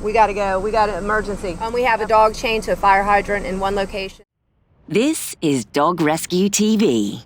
We gotta go. We got an emergency. We have a dog chained to a fire hydrant in one location. This is Dog Rescue TV.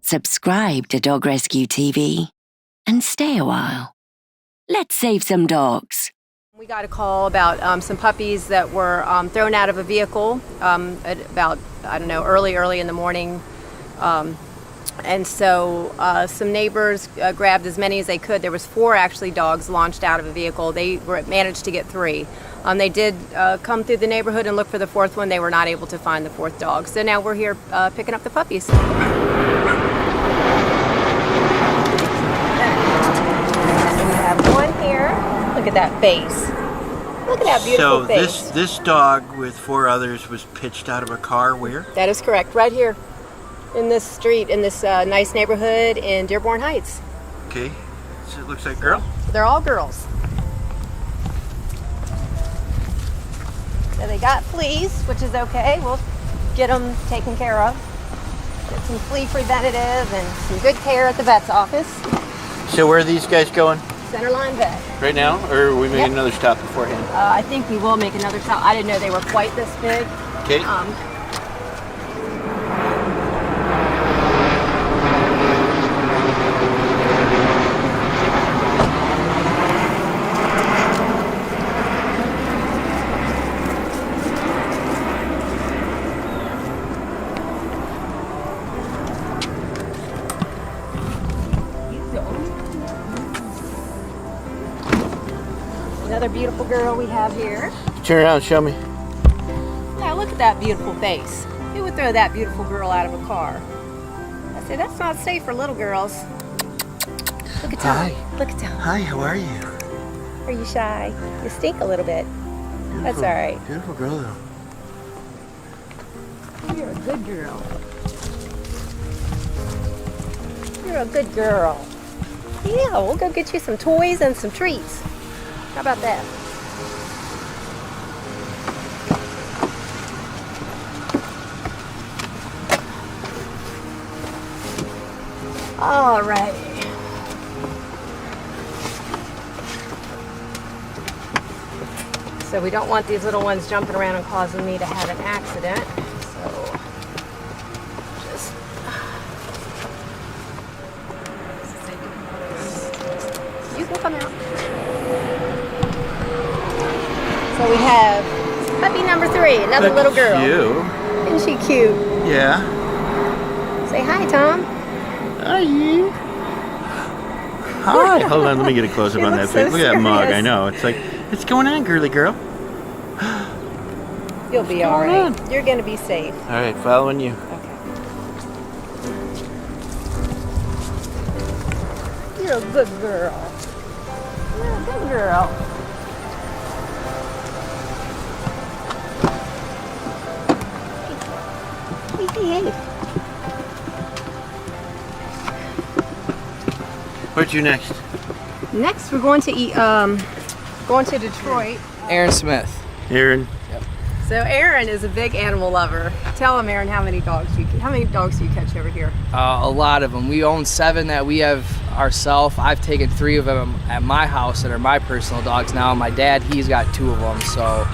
Subscribe to Dog Rescue TV and stay a while. Let's save some dogs. We got a call about some puppies that were thrown out of a vehicle at about, I don't know, early in the morning. And so some neighbors grabbed as many as they could. There was 4 actually dogs launched out of a vehicle. They managed to get 3. They did come through the neighborhood and look for the 4th one. They were not able to find the 4th dog. So now we're here picking up the puppies. We have one here. Look at that face. Look at that beautiful face. So this dog with 4 others was pitched out of a car where? That is correct. Right here. In this street, in this nice neighborhood in Dearborn Heights. Okay, so it looks like girl? They're all girls. So they got fleas, which is okay. We'll get them taken care of. Get some flea preventative and some good care at the vet's office. So where are these guys going? Centerline Vet. Right now, or are we making another stop beforehand? I think we will make another stop. I didn't know they were quite this big. Okay. Another beautiful girl we have here. Turn around and show me. Now look at that beautiful face. Who would throw that beautiful girl out of a car? I said, that's not safe for little girls. Look at Tom. Hi. Look at Tom. Hi, how are you? Are you shy? You stink a little bit. Beautiful, That's all right. Beautiful girl though. You're a good girl. You're a good girl. Yeah, we'll go get you some toys and some treats. How about that? All right. So we don't want these little ones jumping around and causing me to have an accident. So just you can come out. So we have puppy number 3, another little girl. You. Isn't she cute? Yeah. Say hi, Tom. Hi. Hi. Hold on, let me get a close up on that looks face. so Look at that mug. serious. I know. It's like, what's going on, girly girl? You'll be all right. You're gonna be safe. All right, following you. Okay. You're a good girl. You're a good girl. Behave. Where'd you next? Next, we're going to eat. Going to Detroit. Aaron Smith. Aaron. So Aaron is a big animal lover. Tell him, Aaron, how many dogs do you catch over here? A lot of them. We own 7 that we have ourselves. I've taken 3 of them at my house that are my personal dogs now. My dad, he's got 2 of them. So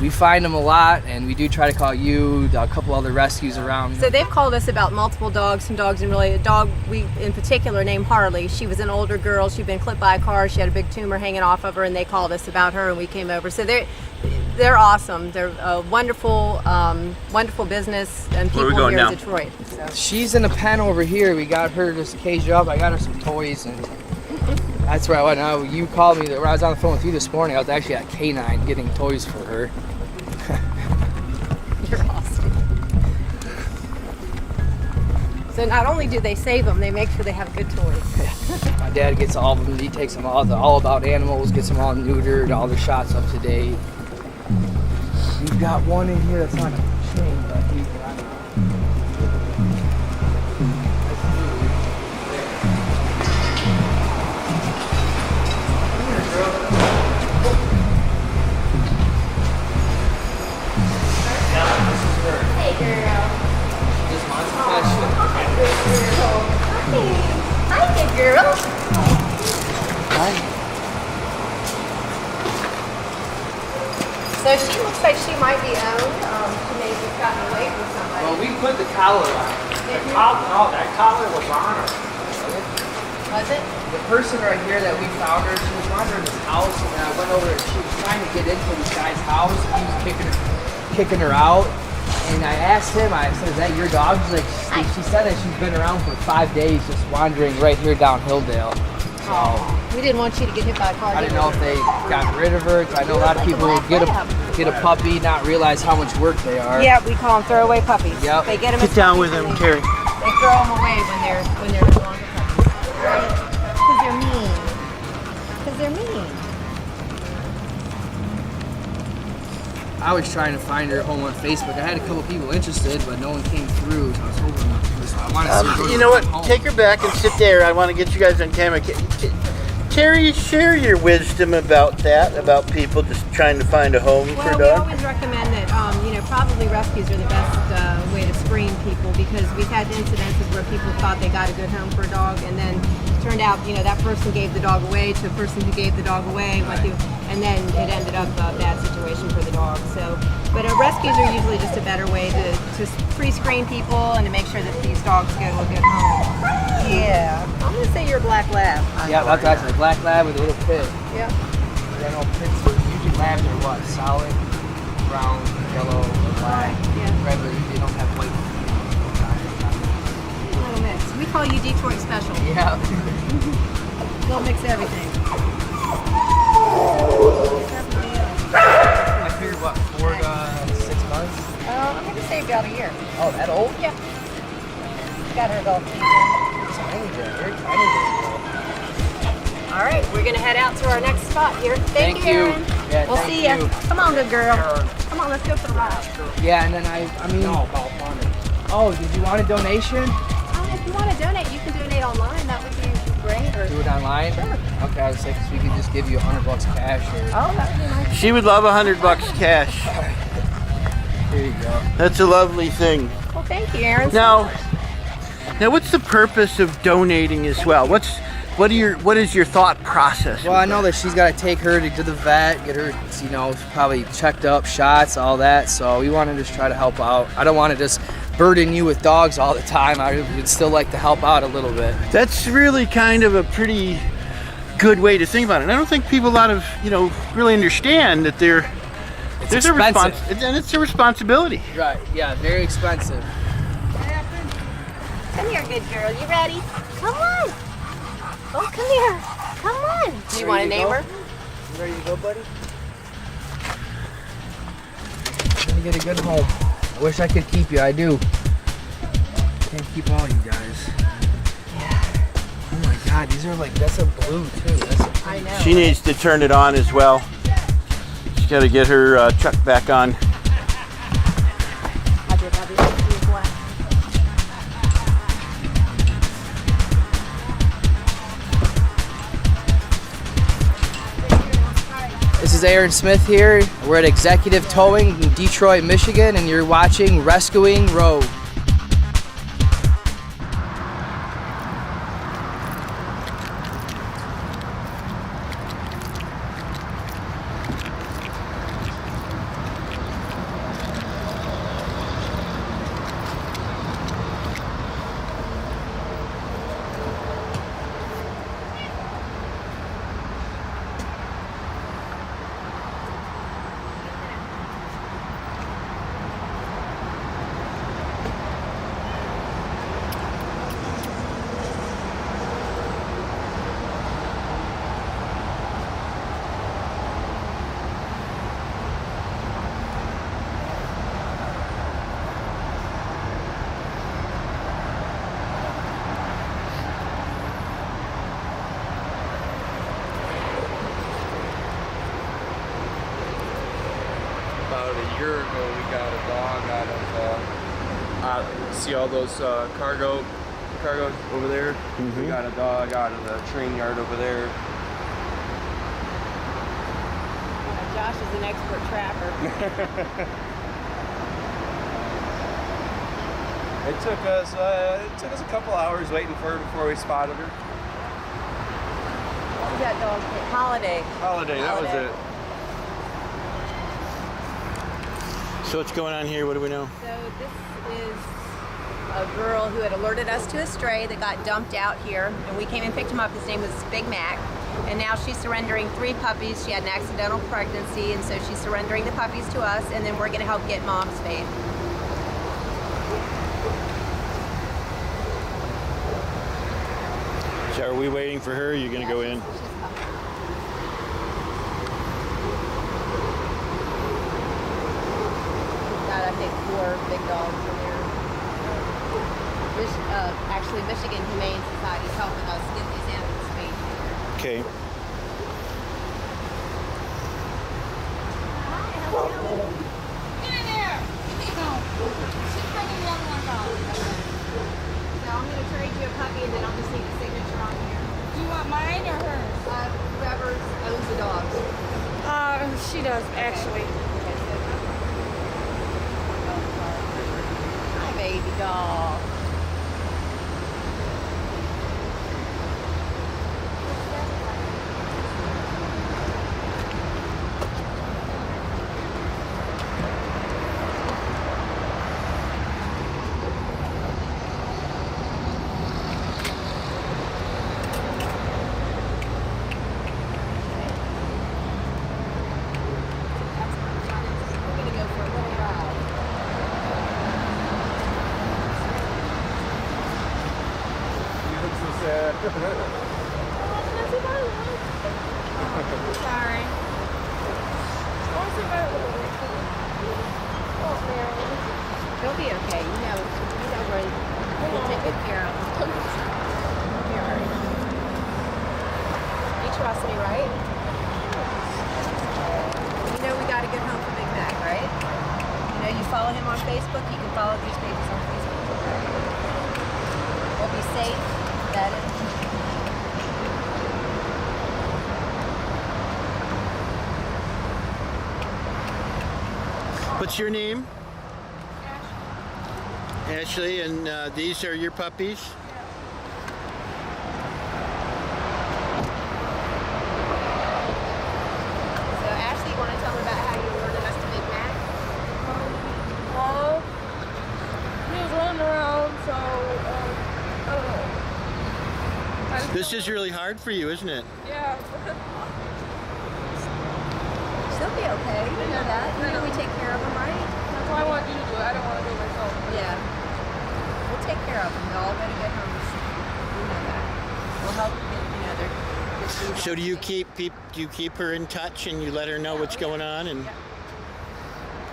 we find them a lot, and we do try to call you, a couple other rescues around. So they've called us about multiple dogs, some dogs, and really a dog we in particular named Harley. She was an older girl. She'd been clipped by a car. She had a big tumor hanging off of her, and they called us about her, and we came over. So they're awesome. They're a wonderful, wonderful business and people here in Detroit. So. She's in a pen over here. We got her just caged up. I got her some toys, and that's where I went. Now you called me when I was on the phone with you this morning. I was actually at K9 getting toys for her. You're awesome. So not only do they save them, they make sure they have good toys. My dad gets all of them. He takes them all about animals, gets them all neutered, all the shots up to date. We've got one in here that's on a chain, but he's got Hey, girl. this monster fashion. Hi, good girl. Hi. So she looks like she might be owned. She may have just gotten away from somebody. Well, we put the collar on. No, that collar was on her. Was it? The person right here that we found her, she was wandering this house, and I went over and she was trying to get into this guy's house. He was kicking her out. And I asked him, I said, is that your dog? She's like, she said that she's been around for 5 days just wandering right here down Hilldale. So, we didn't want you to get hit by a car. I didn't know if they got rid of her. I know a lot of people get a puppy, not realize how much work they are. Yeah, we call them throwaway puppies. Yep. They get them. Get down with them, Terry. They throw them away when they're no longer puppies. Right? Because they're mean. Because they're mean. I was trying to find her home on Facebook. I had a couple people interested, but no one came through. So I was hoping. I wanted to see her go to You know what? her home. Take her back and sit there. I want to get you guys on camera. Terry, share your wisdom about that, about people just trying to find a home for Well, a we dog. always recommend that, probably rescues are the best way to screen people, because we've had incidences where people thought they got a good home for a dog, and then it turned out, that person gave the dog away to a person who gave the dog away, and then it ended up a bad situation for the dog. So, but rescues are usually just a better way to pre-screen people and to make sure that these dogs go to a good home. Yeah, I'm gonna say you're a black lab. Yeah, that's a black lab with a little pit. Yeah. I know pits, usually labs are what? Solid, brown, yellow, black. Yeah. Red, but they don't have white. Little mix. We call you Detroit Special. Yeah. They'll mix everything. I figured what, 4 to 6 months? I'm going to say about a year. Oh, that old? Yeah. Got her adult teeth. Tiny girl, very tiny girl. All right, we're going to head out to our next spot here. Thank you, Aaron. Yeah, we'll thank see ya. you. Come on, good girl. Come on, let's go for a ride. Yeah, and then I mean. No, about money. Oh, did you want a donation? If you want to donate, you can donate online. That would be great. Or... Do it online? Sure. Okay, I was thinking we could just give you $100 cash or. Oh, that would be nice. She would love $100 cash. There you go. That's a lovely thing. Well, thank you, Aaron. Now, what's the purpose of donating as well? What is your thought process? Well, I know that she's got to take her to the vet, get her, probably checked up, shots, all that. So we want to just try to help out. I don't want to just burden you with dogs all the time. I would still like to help out a little bit. That's really kind of a pretty good way to think about it. And I don't think people really understand that It's there's expensive. and it's a responsibility. Right, yeah, very expensive. Come here, good girl. You ready? Come on. Oh, come here. Come on. Do you want a neighbor? You ready to go, buddy? I'm gonna get a good home. I wish I could keep you, I do. Can't keep all you guys. Yeah. Oh my God, these are that's a blue too. I know. She needs to turn it on as well. She's got to get her truck back on. This is Aaron Smith here. We're at Executive Towing in Detroit, Michigan, and you're watching Rescuing Road. About a year ago, we got a dog out of, see all those cargo over there? We got a dog out of the train yard over there. Josh is an expert trapper. It took us a couple hours waiting for her before we spotted her. What was that dog's name? Holiday. Holiday, that was it. So what's going on here? What do we know? So this is a girl who had alerted us to a stray that got dumped out here, and we came and picked him up. His name was Big Mac, and now she's surrendering 3 puppies. She had an accidental pregnancy, and so she's surrendering the puppies to us, and then we're going to help get Mom's spayed. So are we waiting for her? Or are you going to go in? Got, I think, 4 big dogs in there. Actually, Michigan Humane Society is helping us get these animals spayed. Okay. Get in there! No. She's bringing the other ones out. So I'm going to trade you a puppy, and then I'll just need a signature on here. Do you want mine or hers? Whoever owns the dogs. She does, actually. Hi, baby doll. We're going to go for a little ride. You look so sad. Sorry. He'll be okay. You know where we'll take good care of him. Here, Ari. You trust me, right? You know we got a good home for Big Mac, right? You know you follow him on Facebook. You can follow these pages on Facebook. We'll be safe. That is. What's your name? Ashley, and these are your puppies? So Ashley, you want to tell me about how you alerted us to Big Mac? Well, he was running around, so, I don't know. This is really hard for you, isn't it? Yeah. She'll be okay. You know that. You know we take care of them, right? That's why I want you to do it. I don't want to do it myself. Yeah. We'll take care of them. They'll all go to good homes. You know that. We'll help get, their food. So do you keep her in touch and you let her know what's going on? And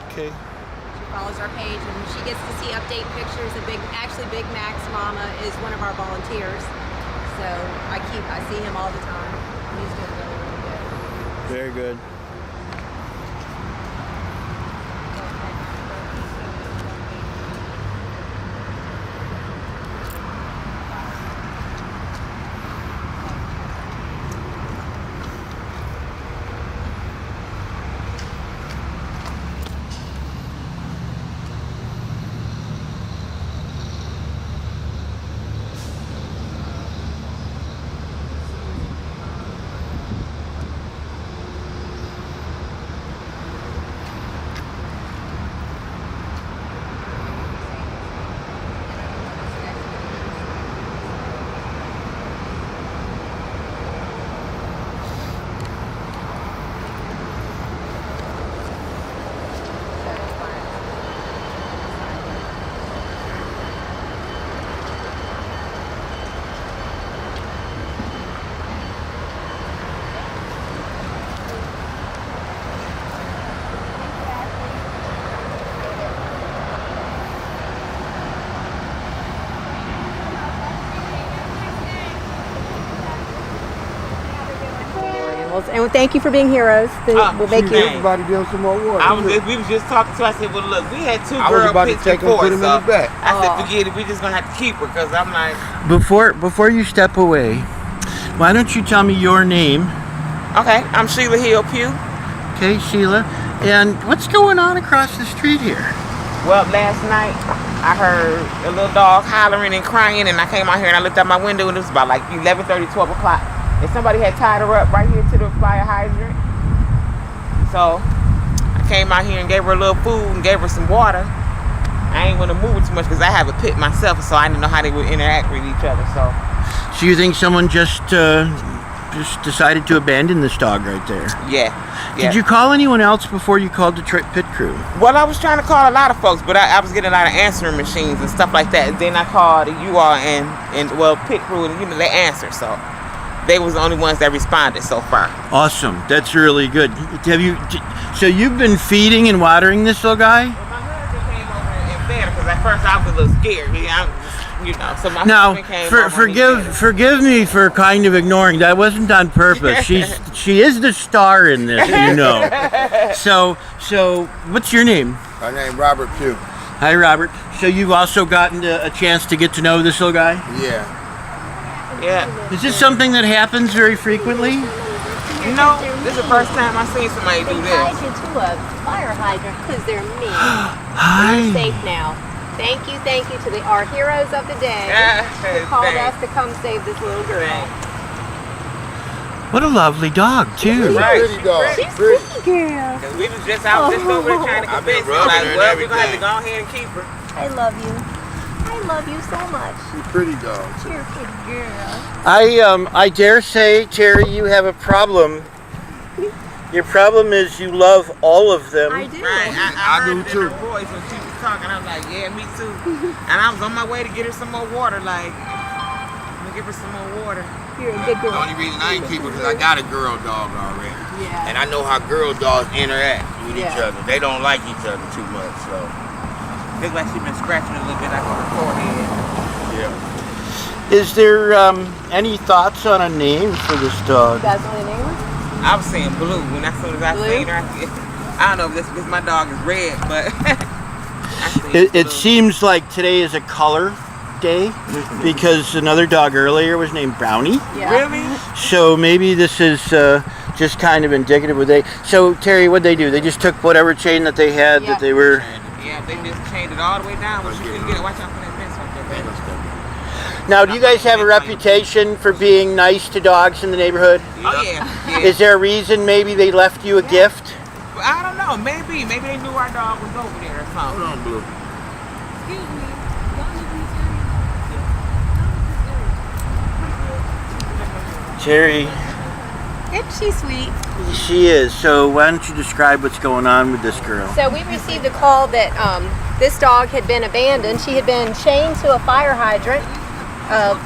okay. She follows our page and she gets to see update pictures of Big Mac's mama is one of our volunteers. So I see him all the time. He's doing really, really good. Very good. And thank you for being heroes. We'll make you. Everybody doing some more work. We was just talking to her. I said, well, look, we had 2 I was girl about to pigs take them, before, put them in so the back. I said, forget it. We just gonna have to keep her because I'm like, Before you step away, why don't you tell me your name? okay, I'm Sheila Hill Pugh. Okay, Sheila. And what's going on across the street here? Well, last night I heard a little dog hollering and crying, and I came out here and I looked out my window, and it was about like 11:30, 12 o'clock. And somebody had tied her up right here to the fire hydrant. So I came out here and gave her a little food and gave her some water. I ain't want to move it too much because I have a pit myself, so I didn't know how they would interact with each other. So you think someone just decided to abandon this dog right there? Yeah. Did you call anyone else before you called the pit crew? Well, I was trying to call a lot of folks, but I was getting a lot of answering machines and stuff like that. And then I called you all and pit crew, and they answered. So they was the only ones that responded so far. Awesome. That's really good. So you've been feeding and watering this little guy? Well, my husband came over and fed her because at first I was a little scared. So my husband came over. Forgive me for kind of ignoring that. Wasn't on purpose. She is the star in this, you know. So what's your name? My name Robert Pugh. Hi, Robert. So you've also gotten a chance to get to know this little guy? Yeah. Yeah. Is this something that happens very frequently? No, this is the first time I seen somebody do They this. tied you to a fire hydrant because they're mean. Hi. You're safe now. Thank you to our heroes of the day who called us to come save this little girl. What a lovely dog, too. Right. Pretty dog. She's Pretty. pretty girl. Cause we was just out just over there trying to I've been convince her, rubbing like, her and well, we're gonna have to everything. go ahead and keep her. I love you. I love you so much. She's pretty dog too. You're a pretty girl. I dare say, Terry, you have a problem. Your problem is you love all of them. I do. Right, I heard do it in too. her voice when she was talking. I was like, yeah, me too. And I was on my way to get her some more water. Like, I'm gonna give her some more water. You're a good The girl. only reason I ain't keep her because I got a girl dog already. Yeah. And I know how girl dogs interact with each Yeah. other. They don't like each other too much, so. Looks like she's been scratching a little bit like on her forehead. Yeah. Is there any thoughts on a name for this dog? You guys want to name her? I was saying blue when as soon as I Blue? seen her. I don't know if this because my dog is red, but I seen It blue. seems like today is a color day because another dog earlier was named Brownie. Yeah. Really? So maybe this is just kind of indicative of they. So Terry, what'd they do? They just took whatever chain that they had that they were. Yeah, they just changed it all the way down, but you couldn't get it. Watch out for that fence right there. Now, do you guys have a reputation for being nice to dogs in the neighborhood? Oh yeah. Is there a reason maybe they left you a gift? I don't know. Maybe they knew our dog was over there or something. Hold on, Blue. Excuse me. Y'all live in this area? Terry, Isn't she sweet? she is. So why don't you describe what's going on with this girl? So we received a call that this dog had been abandoned. She had been chained to a fire hydrant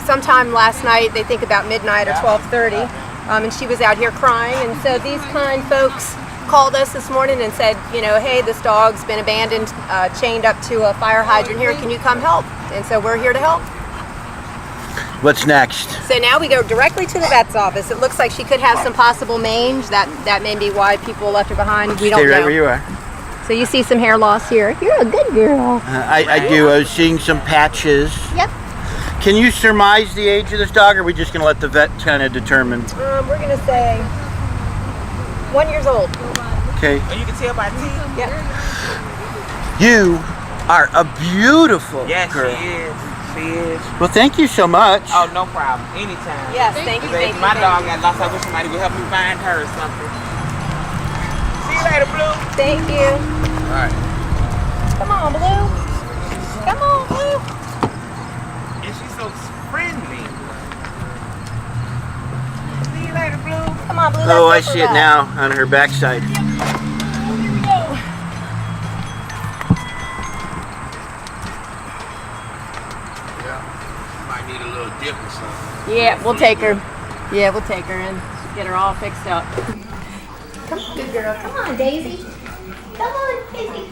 sometime last night. They think about midnight or 12:30, and she was out here crying. And so these kind folks called us this morning and said, you know, hey, this dog's been abandoned, chained up to a fire hydrant here. Can you come help? And so we're here to help. What's next? So now we go directly to the vet's office. It looks like she could have some possible mange. That may be why people left her behind. We don't Stay right know. where you are. So you see some hair loss here. You're a good girl. I do. I was seeing some patches. Yep. Can you surmise the age of this dog, or are we just going to let the vet kind of determine? We're gonna say 1 year old. Okay. And you can tell by teeth. Yep. You are a beautiful Yes, girl. she is. She is. Well, thank you so much. Oh, no problem. Anytime. Yes, thank you. If my dog got lost, I wish somebody would help me find her or something. See you later, Blue. Thank you. All right. Come on, Blue. Come on, Blue. And she's so friendly. See you later, Blue. Come on, Blue. Oh, I let's go see for it a ride. now on her backside. Yeah. Might need a little dip or something. Yeah, we'll take her. Yeah, we'll take her and get her all fixed up. Come on, good girl. Come on, Daisy. Come on, Daisy.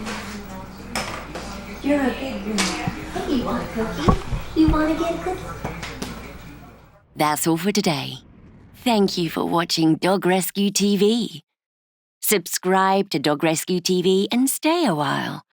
You're a good girl. Hey, you want a cookie? You want to get a cookie? That's all for today. Thank you for watching Dog Rescue TV. Subscribe to Dog Rescue TV and stay a while.